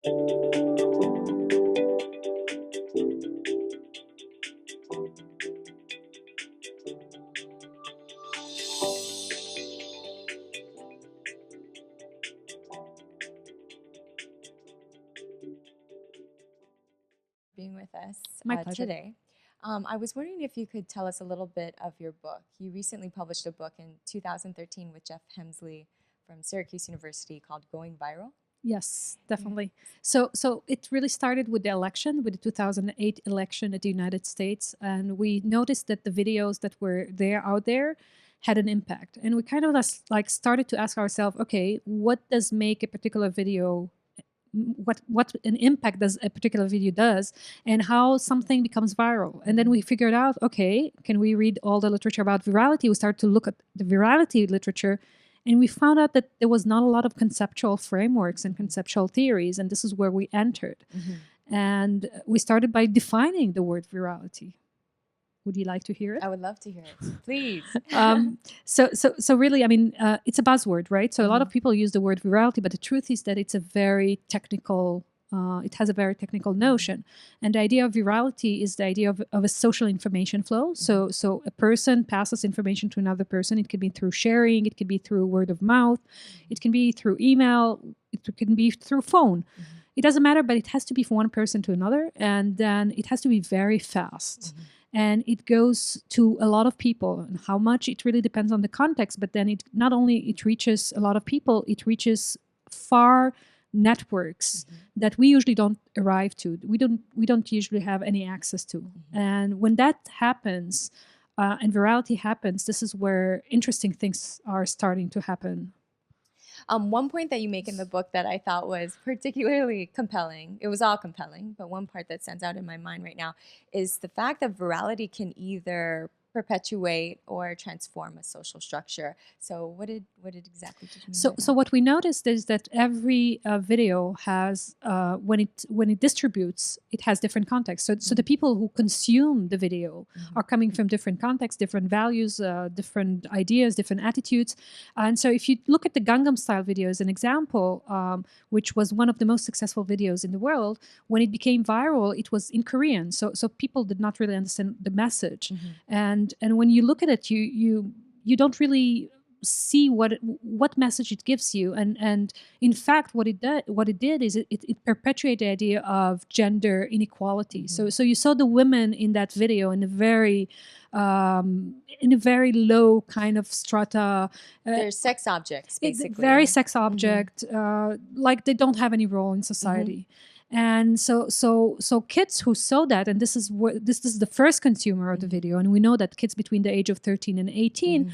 Being with us My pleasure. today. I was wondering if you could tell us a little bit of your book. You recently published a book in 2013 with Jeff Hemsley from Syracuse University called Going Viral. Yes, definitely. So it really started with the election, with the 2008 election at the United States. And we noticed that the videos that were out there had an impact. And we kind of like started to ask ourselves, okay, what does make a particular video, what an impact does a particular video does, and how something becomes viral. And then we figured out, okay, can we read all the literature about virality? We started to look at the virality literature, and we found out that there was not a lot of conceptual frameworks and conceptual theories, and this is where we entered. And we started by defining the word virality. Would you like to hear it? I would love to hear it, please. So really, I mean, it's a buzzword, right? So a lot of people use the word virality, but the truth is that it's a very technical, it has a very technical notion. And the idea of virality is the idea of a social information flow. So a person passes information to another person. It could be through sharing. It could be through word of mouth. It can be through email. It can be through phone. It doesn't matter, but it has to be from one person to another. And then it has to be very fast. And it goes to a lot of people, and how much it really depends on the context. But then it not only it reaches a lot of people, it reaches far networks that we usually don't arrive to. We don't usually have any access to. And when that happens, and virality happens, this is where interesting things are starting to happen. One point that you make in the book that I thought was particularly compelling, it was all compelling, but one part that stands out in my mind right now is the fact that virality can either perpetuate or transform a social structure. So what did exactly did you mean by that? So what we noticed is that every video has, when it distributes, it has different contexts. So the people who consume the video are coming from different contexts, different values, different ideas, different attitudes. And so if you look at the Gangnam Style video as an example, which was one of the most successful videos in the world, when it became viral, it was in Korean. So people did not really understand the message. And when you look at it, you don't really see what message it gives you. And in fact, what it did is it perpetuated the idea of gender inequality. So you saw the women in that video in a very low kind of strata. They're sex objects, basically. Very sex object, like they don't have any role in society. And so kids who saw that, and this is the first consumer of the video, and we know that kids between the age of 13 and 18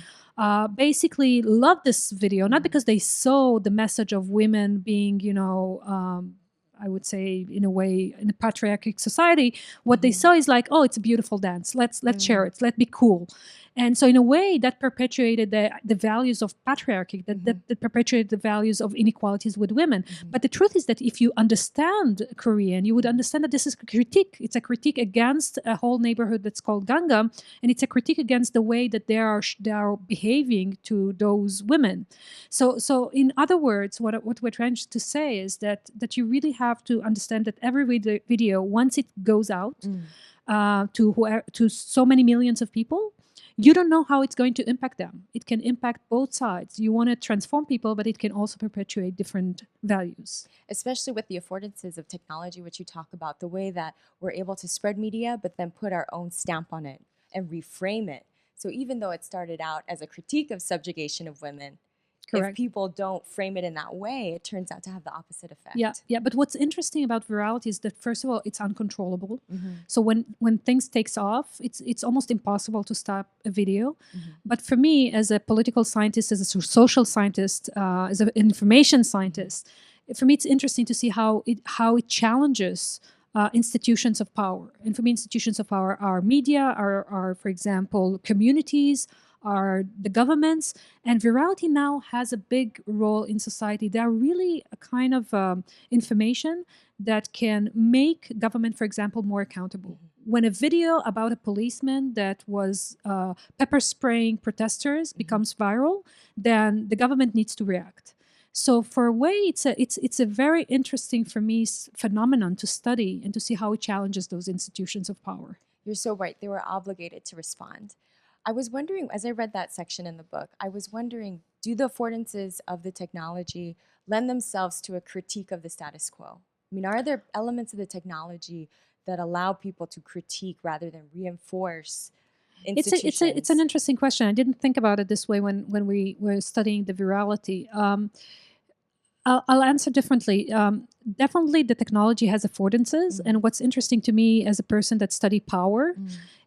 basically love this video, not because they saw the message of women being, I would say, in a way, in a patriarchal society. What they saw is like, oh, it's a beautiful dance. Let's share it. Let's be cool. And so in a way that perpetuated the values of patriarchy, that perpetuated the values of inequalities with women. But the truth is that if you understand Korean, you would understand that this is a critique. It's a critique against a whole neighborhood that's called Gangnam, and it's a critique against the way that they are behaving to those women. So in other words, what we're trying to say is that you really have to understand that every video, once it goes out to so many millions of people, you don't know how it's going to impact them. It can impact both sides. You want to transform people, but it can also perpetuate different values. Especially with the affordances of technology, which you talk about, the way that we're able to spread media, but then put our own stamp on it and reframe it. So even though it started out as a critique of subjugation of women, Correct. If people don't frame it in that way, it turns out to have the opposite effect. Yeah. But what's interesting about virality is that, first of all, it's uncontrollable. So when things takes off, it's almost impossible to stop a video. But for me, as a political scientist, as a social scientist, as an information scientist, for me, it's interesting to see how it challenges institutions of power. And for me, institutions of power are media, are for example, communities, are the governments, and virality now has a big role in society. They are really a kind of information that can make government, for example, more accountable. When a video about a policeman that was pepper spraying protesters becomes viral, then the government needs to react. So for a way, it's a very interesting for me phenomenon to study and to see how it challenges those institutions of power. You're so right. They were obligated to respond. I was wondering, as I read that section in the book, I was wondering, do the affordances of the technology lend themselves to a critique of the status quo? I mean, are there elements of the technology that allow people to critique rather than reinforce institutions? It's an interesting question. I didn't think about it this way when we were studying the virality. I'll answer differently. Definitely, the technology has affordances, and what's interesting to me as a person that studied power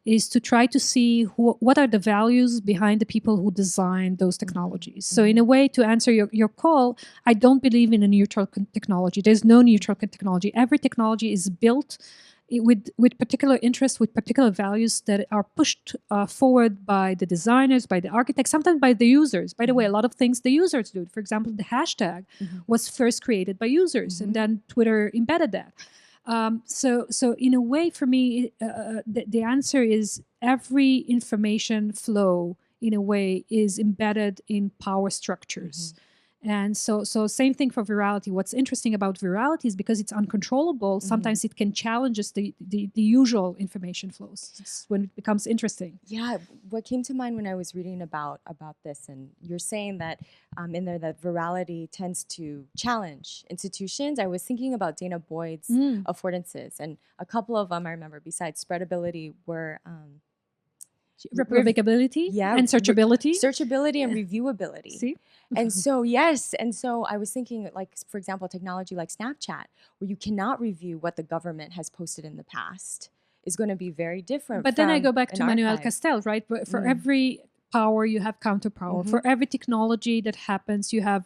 is to try to see what are the values behind the people who designed those technologies. So in a way, to answer your call, I don't believe in a neutral technology. There's no neutral technology. Every technology is built with particular interests, with particular values that are pushed forward by the designers, by the architects, sometimes by the users. By the way, a lot of things the users do. For example, the hashtag was first created by users, and then Twitter embedded that. So in a way, for me, the answer is every information flow, in a way, is embedded in power structures. And so same thing for virality. What's interesting about virality is because it's uncontrollable, sometimes it can challenge the usual information flows. It's when it becomes interesting. Yeah, what came to mind when I was reading about this, and you're saying that in there that virality tends to challenge institutions. I was thinking about Dana Boyd's affordances, and a couple of them I remember besides spreadability were replicability and searchability. Searchability and reviewability. See? And so, yes. And so I was thinking, like, for example, technology like Snapchat, where you cannot review what the government has posted in the past, is going to be very different. But then I go back to Manuel Castel, right? For every power, you have counter power. For every technology that happens, you have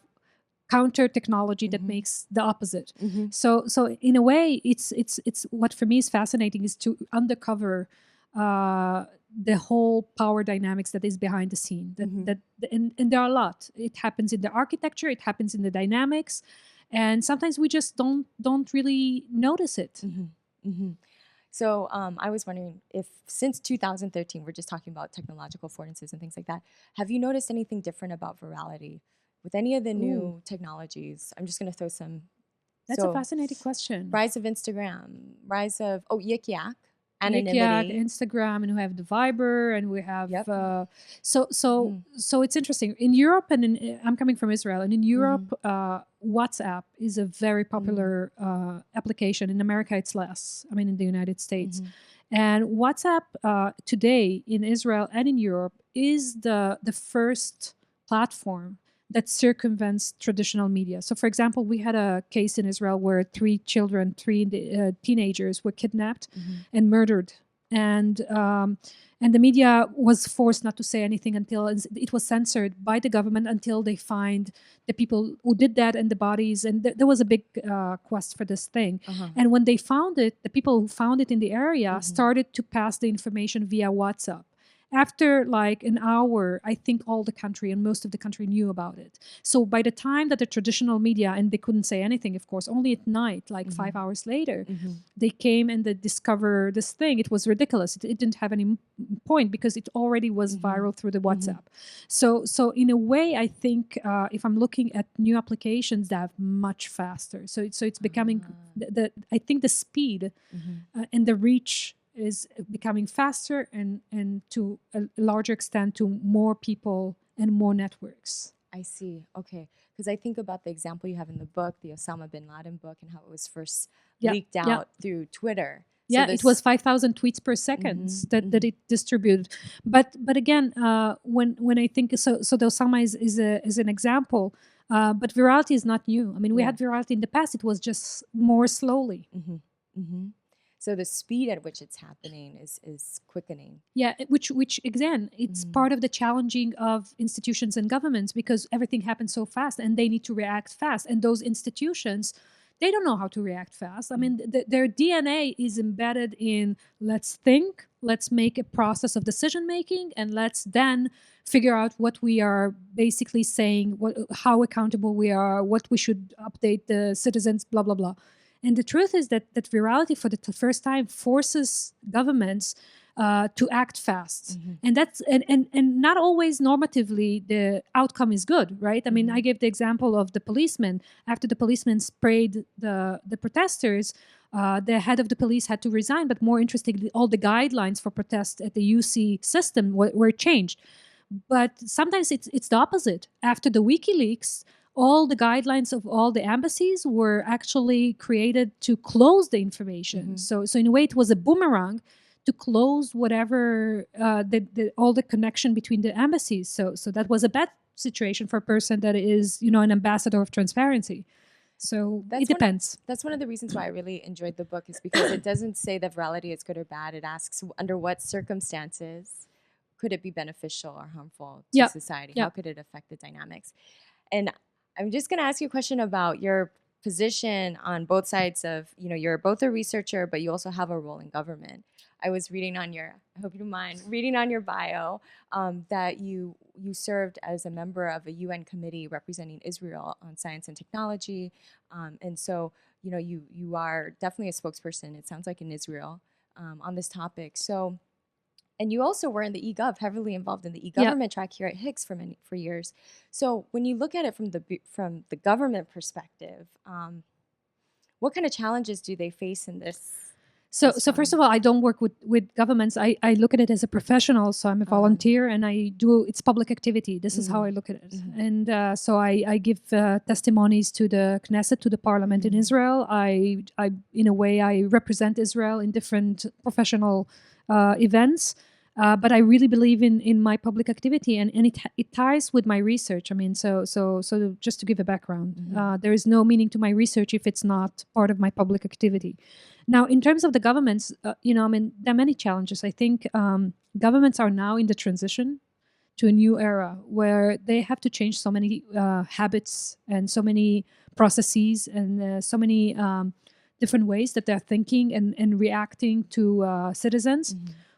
counter technology that makes the opposite. So in a way, it's what for me is fascinating is to uncover the whole power dynamics that is behind the scene. And there are a lot. It happens in the architecture, it happens in the dynamics, and sometimes we just don't really notice it. So I was wondering if since 2013, we're just talking about technological affordances and things like that, have you noticed anything different about virality with any of the new technologies? I'm just going to throw some. That's a fascinating question. Rise of Instagram, rise of, Yik Yak. Anonymity. Yeah, Instagram, and we have the Viber, and we have so it's interesting in Europe, and I'm coming from Israel, and in Europe, WhatsApp is a very popular application. In America, it's less. I mean, in the United States, and WhatsApp today in Israel and in Europe is the first platform that circumvents traditional media. So, for example, we had a case in Israel where three teenagers were kidnapped and murdered. And the media was forced not to say anything until it was censored by the government until they find the people who did that and the bodies. And there was a big quest for this thing. And when they found it, the people who found it in the area started to pass the information via WhatsApp. After like an hour, I think all the country and most of the country knew about it. So by the time that the traditional media, and they couldn't say anything, of course, only at night, like 5 hours later, they came and they discovered this thing. It was ridiculous. It didn't have any point because it already was viral through the WhatsApp. So in a way, I think if I'm looking at new applications, they're much faster. So it's becoming, I think the speed and the reach is becoming faster and to a larger extent to more people and more networks. I see. Okay. Because I think about the example you have in the book, the Osama bin Laden book, and how it was first leaked out through Twitter. So it was 5,000 tweets per second that it distributed. But again, when I think so the Osama is an example. But virality is not new. I mean, we had virality in the past. It was just more slowly. So the speed at which it's happening is quickening. Yeah, which again, it's part of the challenging of institutions and governments because everything happens so fast and they need to react fast. And those institutions, they don't know how to react fast. I mean, their DNA is embedded in let's think, let's make a process of decision making, and let's then figure out what we are basically saying, how accountable we are, what we should update the citizens, blah, blah, blah. And the truth is that virality for the first time forces governments to act fast. And that's and not always normatively the outcome is good, right? I mean, I gave the example of the policeman. After the policeman sprayed the protesters, the head of the police had to resign. But more interestingly, all the guidelines for protest at the UC system were changed. But sometimes it's the opposite. After the WikiLeaks, all the guidelines of all the embassies were actually created to close the information. So in a way, it was a boomerang to close whatever all the connection between the embassies. So that was a bad situation for a person that is, an ambassador of transparency. So it depends. That's one of the reasons why I really enjoyed the book, is because it doesn't say that virality is good or bad. It asks under what circumstances could it be beneficial or harmful to society? How could it affect the dynamics? And I'm just going to ask you a question about your position on both sides of, you're both a researcher, but you also have a role in government. I was reading on I hope you don't mind, reading on your bio that you served as a member of a UN committee representing Israel on science and technology. And so, you are definitely a spokesperson, it sounds like, in Israel on this topic. So, and you also were in the eGov, heavily involved in the e-government track here at Hicks for years. So when you look at it from the government perspective, what kind of challenges do they face in this? So first of all, I don't work with governments. I look at it as a professional. So I'm a volunteer, and it's public activity. This is how I look at it. And so I give testimonies to the Knesset, to the parliament in Israel. I in a way, I represent Israel in different professional events. But I really believe in my public activity, and it ties with my research. I mean, so just to give a background, there is no meaning to my research if it's not part of my public activity. Now, in terms of the governments, there are many challenges. I think governments are now in the transition to a new era where they have to change so many habits and so many processes and so many different ways that they're thinking and reacting to citizens.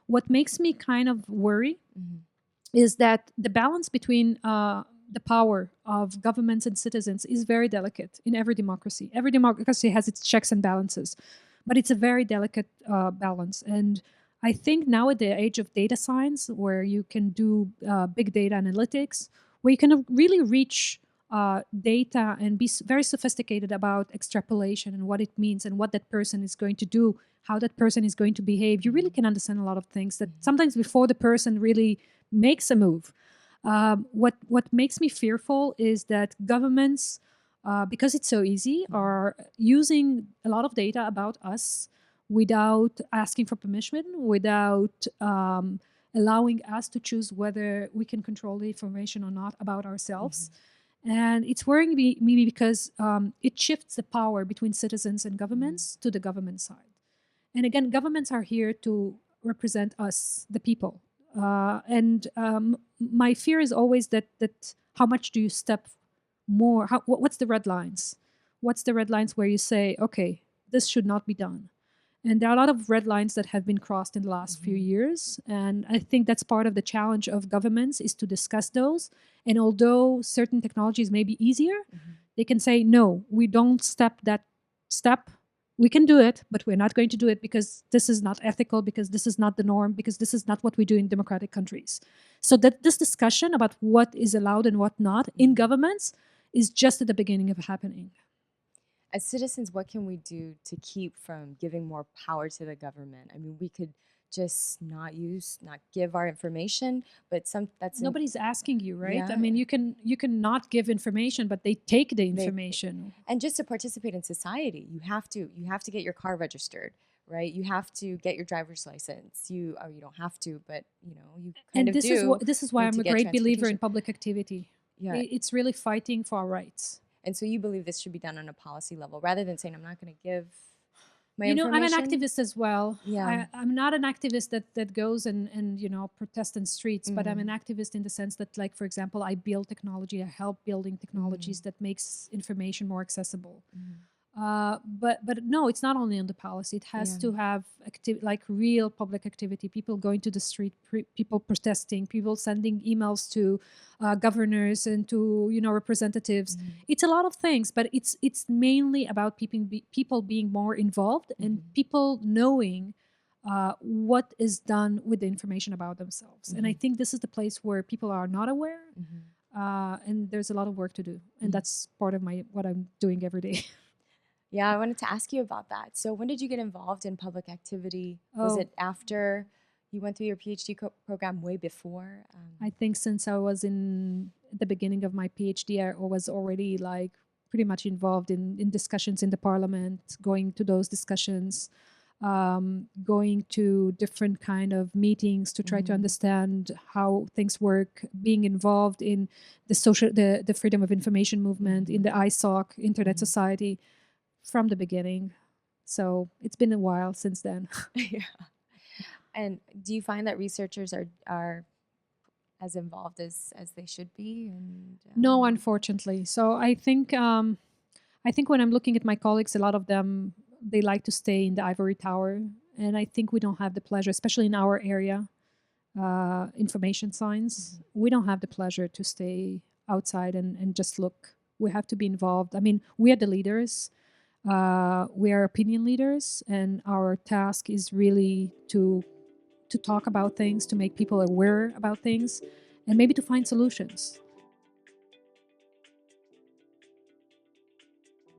What makes me kind of worry is that the balance between the power of governments and citizens is very delicate in every democracy. Every democracy has its checks and balances, but it's a very delicate balance. And I think now at the age of data science, where you can do big data analytics, where you can really reach data and be very sophisticated about extrapolation and what it means and what that person is going to do, how that person is going to behave, you really can understand a lot of things that sometimes before the person really makes a move. What makes me fearful is that governments, because it's so easy, are using a lot of data about us without asking for permission, without allowing us to choose whether we can control the information or not about ourselves. And it's worrying me because it shifts the power between citizens and governments to the government side. And again, governments are here to represent us, the people. And my fear is always that how much do you step more? What's the red lines? What's the red lines where you say, okay, this should not be done? And there are a lot of red lines that have been crossed in the last few years. And I think that's part of the challenge of governments, is to discuss those. And although certain technologies may be easier, they can say, no, we don't step that step. We can do it, but we're not going to do it because this is not ethical, because this is not the norm, because this is not what we do in democratic countries. So that this discussion about what is allowed and what not in governments is just at the beginning of happening. As citizens, what can we do to keep from giving more power to the government? I mean, we could just not give our information, but nobody's asking you, right? Yeah. I mean, you can not give information, but they take the information. And just to participate in society, you have to get your car registered, right? You have to get your driver's license. You don't have to, but you kind of do. This is why I'm a great believer in public activity. Yeah, it's really fighting for our rights. And so you believe this should be done on a policy level rather than saying, I'm not going to give my information? I'm an activist as well. Yeah. I'm not an activist that goes and protest in streets, but I'm an activist in the sense that, like, for example, I build technology, I help building technologies that makes information more accessible. But no, it's not only on the policy. It has to have real public activity, people going to the street, people protesting, people sending emails to governors and to representatives. It's a lot of things, but it's mainly about people being more involved and people knowing what is done with the information about themselves. And I Mhm. think this is the place where people are not aware, Mhm. and there's a lot of work to do. And Mhm. that's part of what I'm doing every day. Yeah, I wanted to ask you about that. So, when did you get involved in public activity? Was Oh, it after you went through your PhD program, way before? I think since I was in the beginning of my PhD, I was already like pretty much involved in discussions in the parliament, going to those discussions, going to different kind of meetings to try to Mhm. understand how things work, being involved in the freedom of information movement, in Mhm. the ISOC, Internet Mhm. Society, from the beginning. So it's been a while since then. Yeah. And do you find that researchers are as involved as they should be? And No, unfortunately. So I think when I'm looking at my colleagues, a lot of them they like to stay in the ivory tower, and I think we don't have the pleasure, especially in our area, information science. Mhm. We don't have the pleasure to stay outside and just look. We have to be involved. I mean, we are the leaders. We are opinion leaders, and our task is really to talk about things, to make people aware about things, and maybe to find solutions.